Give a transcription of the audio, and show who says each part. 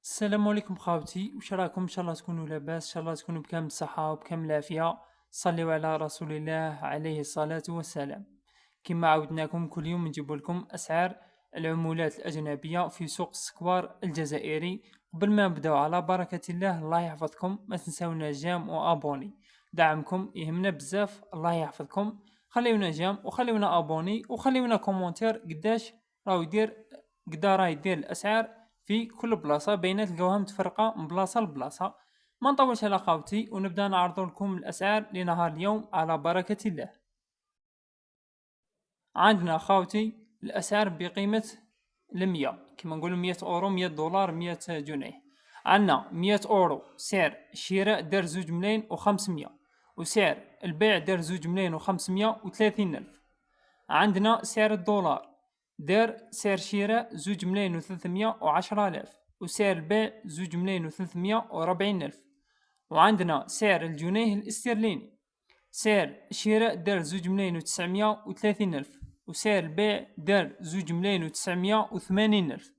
Speaker 1: السلام عليكم خاوتي، واش راكم؟ ان شاء الله تكونوا لاباس، ان شاء الله تكونوا بكامل الصحه وبكامل العافيه. صليوا على رسول الله عليه الصلاه والسلام. كما عودناكم كل يوم نجيب لكم اسعار العملات الاجنبيه في سوق السكوار الجزائري. قبل ما نبداو، على بركه الله، الله يحفظكم، ما تنساونا جام وابوني. دعمكم يهمنا بزاف، الله يحفظكم. خليونا جام وخليونا ابوني وخليونا كومونتير قدا راه يدير الاسعار في كل بلاصة، بينا تلقاوها متفرقة من بلاصة لبلاصة. ما نطولش على خاوتي ونبدا نعرض لكم الأسعار لنهار اليوم على بركة الله. عندنا خاوتي الأسعار بقيمة 100، كما نقولوا 100 أورو، 100 دولار، 100 جنيه. عندنا 100 أورو سعر الشراء دار 2 ملايين و500، وسعر البيع دار 2 ملايين و530 ألف. عندنا سعر الدولار دار سعر شراء 2 ملايين و310 ألاف، وسعر البيع 2 ملايين و340 ألف. وعندنا سعر الجنيه الاسترليني، سعر الشراء دار 2 ملايين و930 ألف، وسعر البيع دار 2 ملايين و980 ألف.